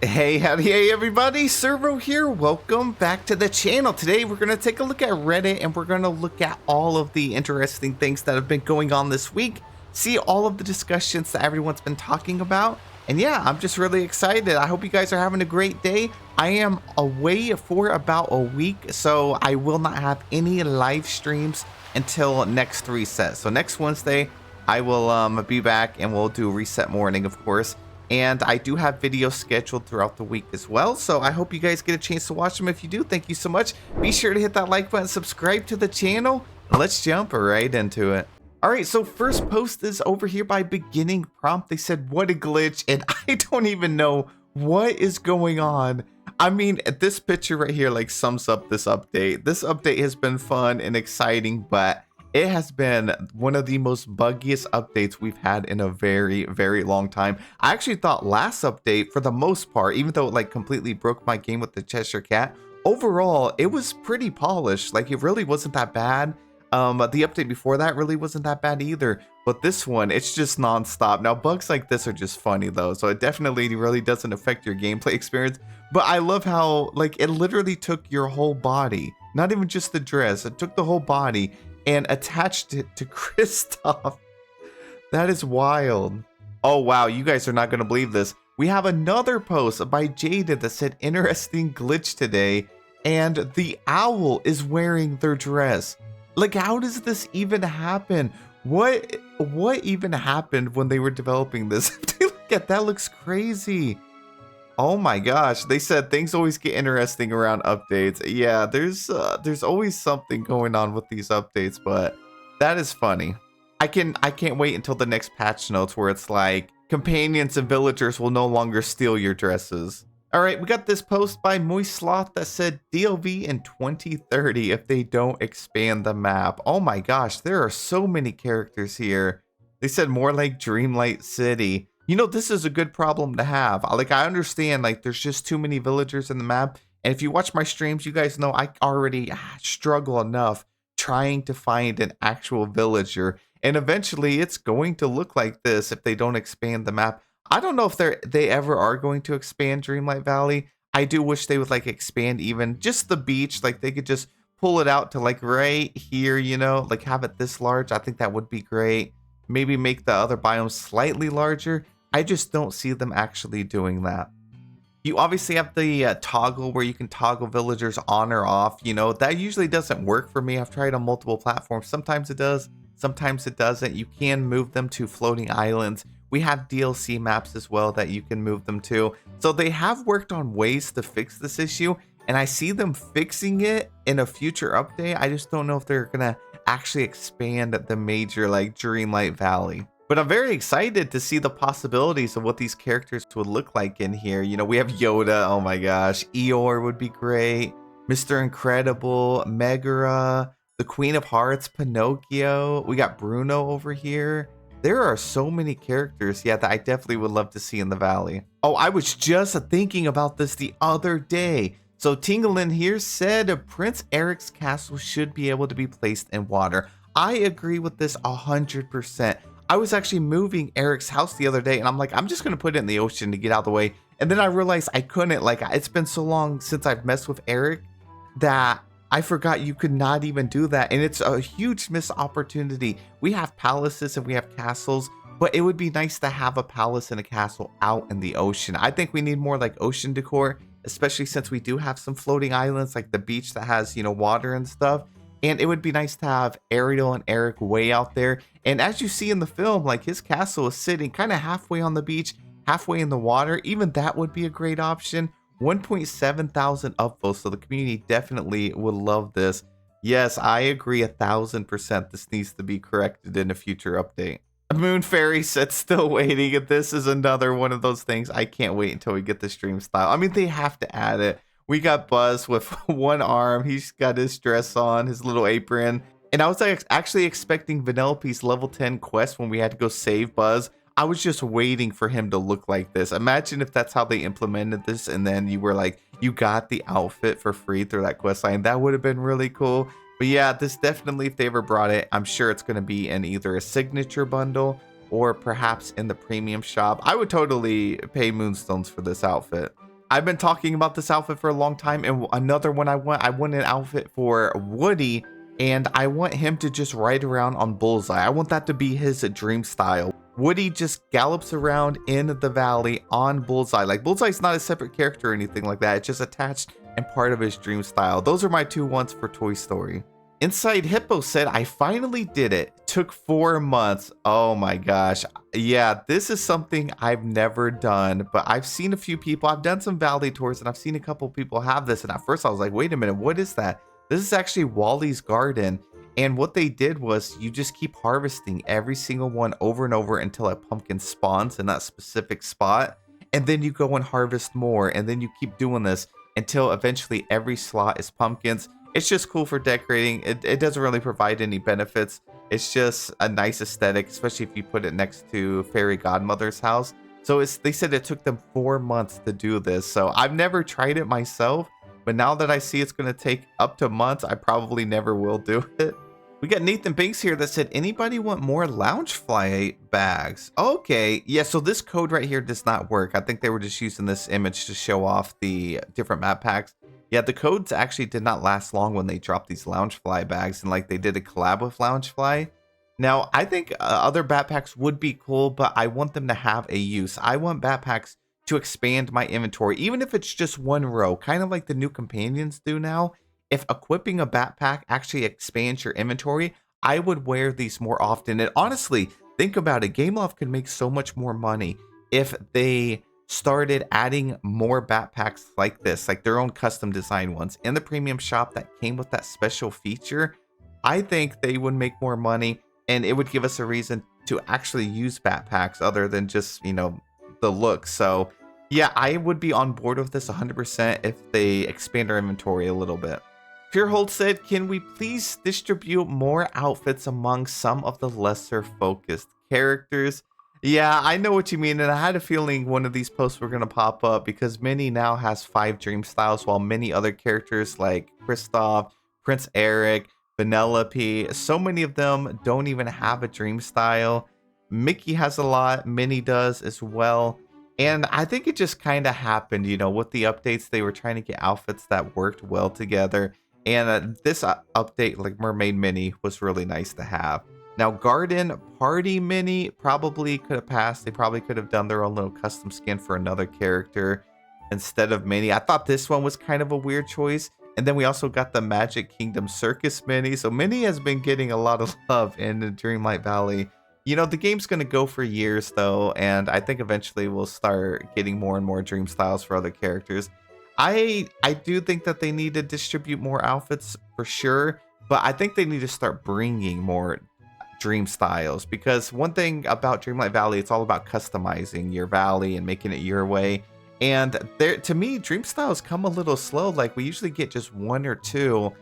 Hey everybody, Servo here. Welcome back to the channel. Today we're going to take a look at Reddit and we're going to look at all of the interesting things that have been going on this week. See all of the discussions that everyone's been talking about. And yeah, I'm just really excited. I hope you guys are having a great day. I am away for about a week, so I will not have any live streams until next reset. So next Wednesday, I will be back and we'll do reset morning, of course. And I do have videos scheduled throughout the week as well, so I hope you guys get a chance to watch them. If you do, thank you so much. Be sure to hit that like button, subscribe to the channel, and let's jump right into it. All right, so first post is over here by Beginning Prompt. They said, what a glitch, and I don't even know what is going on. I mean, this picture right here like sums up this update. This update has been fun and exciting, but it has been one of the most buggiest updates we've had in a very long time. I actually thought last update, for the most part, even though it like completely broke my game with the Cheshire Cat, overall, it was pretty polished. Like, it really wasn't that bad. The update before that really wasn't that bad either. But this one, it's just nonstop. Now, bugs like this are just funny though, so it definitely really doesn't affect your gameplay experience. But I love how, like, it literally took your whole body, not even just the dress, it took the whole body and attached it to Kristoff. That is wild. Oh wow, you guys are not going to believe this. We have another post by Jada that said, interesting glitch today, and the owl is wearing their dress. Like, how does this even happen? What even happened when they were developing this? Look at that, looks crazy. Oh my gosh, they said things always get interesting around updates. Yeah, there's always something going on with these updates, but that is funny. I can't wait until the next patch notes where it's like companions and villagers will no longer steal your dresses. All right, we got this post by Moist Sloth that said DLV in 2030 if they don't expand the map. Oh my gosh, there are so many characters here. They said more like Dreamlight City. You know, this is a good problem to have. Like, I understand, like, there's just too many villagers in the map. And if you watch my streams, you guys know I already struggle enough trying to find an actual villager. And eventually, it's going to look like this if they don't expand the map. I don't know if they ever are going to expand Dreamlight Valley. I do wish they would, like, expand even just the beach. Like, they could just pull it out to, like, right here, you know? Like, have it this large. I think that would be great. Maybe make the other biomes slightly larger. I just don't see them actually doing that. You obviously have the toggle where you can toggle villagers on or off. You know, that usually doesn't work for me. I've tried on multiple platforms. Sometimes it does, sometimes it doesn't. You can move them to floating islands. We have DLC maps as well that you can move them to. So they have worked on ways to fix this issue, and I see them fixing it in a future update. I just don't know if they're gonna actually expand the major, like, Dreamlight Valley. But I'm very excited to see the possibilities of what these characters would look like in here. You know, we have Yoda, oh my gosh, Eeyore would be great, Mr. Incredible, Megara, the Queen of Hearts, Pinocchio, we got Bruno over here. There are so many characters, yeah, that I definitely would love to see in the valley. Oh, I was just thinking about this the other day. So Tinglin here said Prince Eric's castle should be able to be placed in water. I agree with this 100%. I was actually moving Eric's house the other day and I'm like, I'm just going to put it in the ocean to get out of the way. And then I realized I couldn't. Like, it's been so long since I've messed with Eric that I forgot you could not even do that. And it's a huge missed opportunity. We have palaces and we have castles, but it would be nice to have a palace and a castle out in the ocean. I think we need more like ocean decor, especially since we do have some floating islands like the beach that has, you know, water and stuff. And it would be nice to have Ariel and Eric way out there. And as you see in the film, like, his castle is sitting kind of halfway on the beach, halfway in the water. Even that would be a great option. 1.7 thousand upvotes, so the community definitely would love this. Yes, I agree 1000%. This needs to be corrected in a future update. Moon Fairy said still waiting. This is another one of those things. I can't wait until we get the stream style. I mean, they have to add it. We got Buzz with one arm. He's got his dress on, his little apron. And I was actually expecting Vanellope's level 10 quest when we had to go save Buzz. I was just waiting for him to look like this. Imagine if that's how they implemented this and then you were like, you got the outfit for free through that quest line. That would have been really cool. But yeah, this definitely, if they ever brought it, I'm sure it's going to be in either a signature bundle or perhaps in the premium shop. I would totally pay Moonstones for this outfit. I've been talking about this outfit for a long time, and another one I want an outfit for Woody, and I want him to just ride around on Bullseye. I want that to be his dream style. Woody just gallops around in the valley on Bullseye. Like, Bullseye's not a separate character or anything like that. It's just attached and part of his dream style. Those are my two ones for Toy Story. Inside Hippo said, I finally did it. Took 4 months. Oh my gosh. Yeah, this is something I've never done, but I've seen a few people. I've done some valley tours and I've seen a couple people have this. And at first I was like, wait a minute, what is that? This is actually Wally's garden. And what they did was you just keep harvesting every single one over and over until a pumpkin spawns in that specific spot. And then you go and harvest more. And then you keep doing this until eventually every slot is pumpkins. It's just cool for decorating. It doesn't really provide any benefits. It's just a nice aesthetic, especially if you put it next to Fairy Godmother's house. So they said it took them 4 months to do this. So I've never tried it myself, but now that I see it's going to take up to months, I probably never will do it. We got Nathan Banks here that said, anybody want more Loungefly bags? Okay, yeah, so this code right here does not work. I think they were just using this image to show off the different map packs. Yeah, the codes actually did not last long when they dropped these Loungefly bags, and like they did a collab with Loungefly. Now, I think other backpacks would be cool, but I want them to have a use. I want backpacks to expand my inventory, even if it's just one row, kind of like the new companions do now. If equipping a backpack actually expands your inventory, I would wear these more often. And honestly, think about it. Gameloft could make so much more money if they started adding more backpacks like this, like their own custom design ones in the premium shop that came with that special feature. I think they would make more money, and it would give us a reason to actually use backpacks other than just, you know, the look. So yeah, I would be on board with this 100% if they expand our inventory a little bit. Purehold said, can we please distribute more outfits among some of the lesser focused characters? Yeah, I know what you mean, and I had a feeling one of these posts were going to pop up because Minnie now has 5 dream styles, while many other characters like Kristoff, Prince Eric, Vanellope, so many of them don't even have a dream style. Mickey has a lot, Minnie does as well. And I think it just kind of happened, you know, with the updates, they were trying to get outfits that worked well together. And this update, like Mermaid Minnie, was really nice to have. Now, Garden Party Minnie probably could have passed. They probably could have done their own little custom skin for another character instead of Minnie. I thought this one was kind of a weird choice. And then we also got the Magic Kingdom Circus Minnie. So Minnie has been getting a lot of love in the Dreamlight Valley. You know, the game's going to go for years, though. And I think eventually we'll start getting more and more dream styles for other characters. I do think that they need to distribute more outfits for sure. But I think they need to start bringing more dream styles, because one thing about Dreamlight Valley, it's all about customizing your valley and making it your way. And there, to me, dream styles come a little slow. Like, we usually get just 1 or 2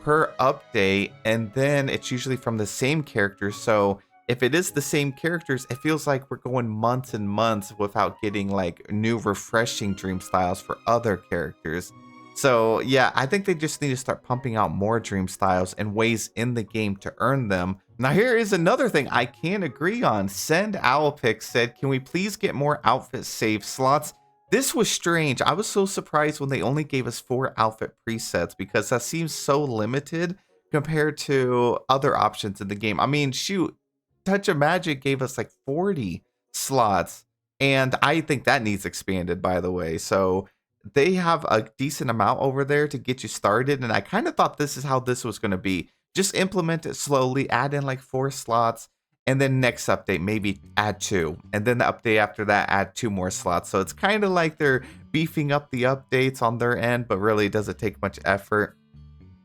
per update, and then it's usually from the same characters. So if it is the same characters, it feels like we're going months and months without getting like new refreshing dream styles for other characters. So yeah, I think they just need to start pumping out more dream styles and ways in the game to earn them. Now, here is another thing I can agree on. Send Owlpick said, can we please get more outfit save slots? This was strange. I was so surprised when they only gave us 4 outfit presets, because that seems so limited compared to other options in the game. I mean, shoot, Touch of Magic gave us like 40 slots, and I think that needs expanded, by the way. So they have a decent amount over there to get you started, and I kind of thought this is how this was going to be. Just implement it slowly, add in like 4 slots, and then next update, maybe add 2. And then the update after that, add 2 more slots. So it's kind of like they're beefing up the updates on their end, but really it doesn't take much effort.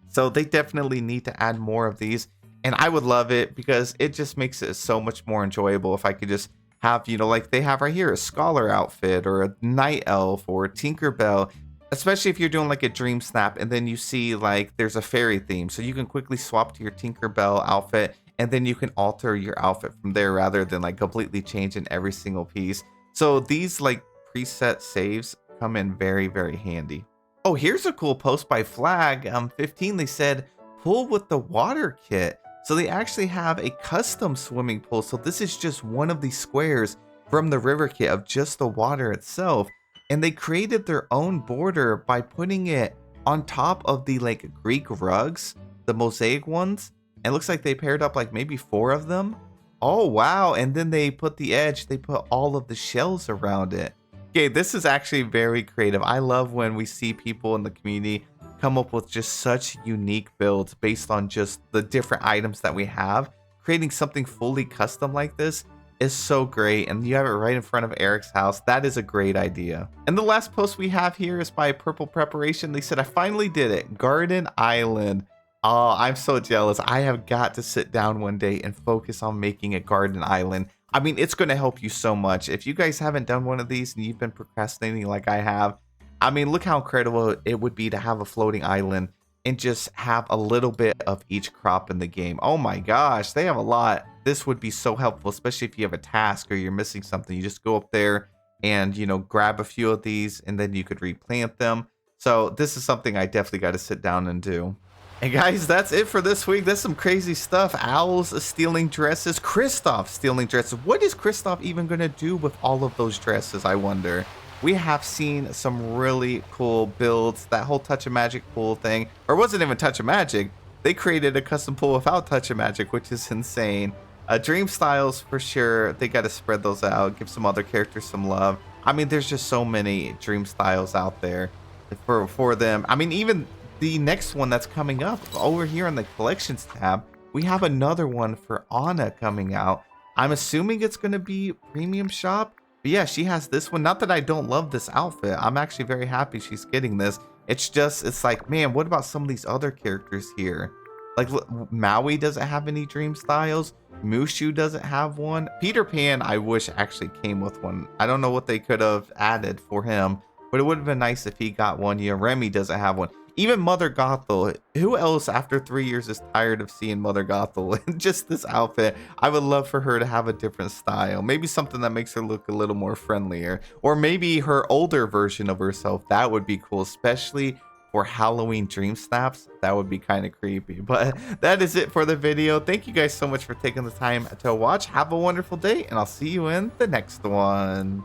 So they definitely need to add more of these. And I would love it, because it just makes it so much more enjoyable if I could just have, you know, like they have right here, a Scholar outfit or a Night Elf or a Tinkerbell. Especially if you're doing like a Dream Snap and then you see like there's a fairy theme. So you can quickly swap to your Tinkerbell outfit, and then you can alter your outfit from there rather than like completely changing every single piece. So these like preset saves come in very, very handy. Oh, here's a cool post by Flag 15. They said, pool with the water kit. So they actually have a custom swimming pool. So this is just one of the squares from the river kit of just the water itself. and they created their own border by putting it on top of the like Greek rugs, the mosaic ones. It looks like they paired up like maybe 4 of them. Oh wow, and then they put the edge, they put all of the shells around it. Okay, this is actually very creative. I love when we see people in the community come up with just such unique builds based on just the different items that we have. Creating something fully custom like this is so great, and you have it right in front of Eric's house. That is a great idea. And the last post we have here is by Purple Preparation. They said, I finally did it, Garden Island. Oh, I'm so jealous. I have got to sit down one day and focus on making a garden island. I mean, it's going to help you so much. If you guys haven't done one of these and you've been procrastinating like I have, I mean, look how incredible it would be to have a floating island and just have a little bit of each crop in the game. Oh my gosh, they have a lot. This would be so helpful, especially if you have a task or you're missing something. You just go up there and, you know, grab a few of these and then you could replant them. So this is something I definitely got to sit down and do. And guys, that's it for this week. That's some crazy stuff. Owls stealing dresses. Kristoff stealing dresses. What is Kristoff even going to do with all of those dresses, I wonder? We have seen some really cool builds. That whole Touch of Magic pool thing. Or wasn't even Touch of Magic. They created a custom pool without Touch of Magic, which is insane. Dream Styles, for sure. They got to spread those out. Give some other characters some love. I mean, there's just so many Dream Styles out there for them. I mean, even the next one that's coming up over here on the collections tab, we have another one for Anna coming out. I'm assuming it's going to be premium shop, but yeah, she has this one. Not that I don't love this outfit. I'm actually very happy she's getting this. It's just, it's like, man, what about some of these other characters here? Like Maui doesn't have any Dream Styles. Mushu doesn't have one. Peter Pan, I wish actually came with one. I don't know what they could have added for him, but it would have been nice if he got one. Yeah, Remy doesn't have one. Even Mother Gothel. Who else after 3 years is tired of seeing Mother Gothel in just this outfit? I would love for her to have a different style. Maybe something that makes her look a little more friendlier. Or maybe her older version of herself. That would be cool, especially for Halloween Dream Snaps. That would be kind of creepy. But that is it for the video. Thank you guys so much for taking the time to watch. Have a wonderful day, and I'll see you in the next one.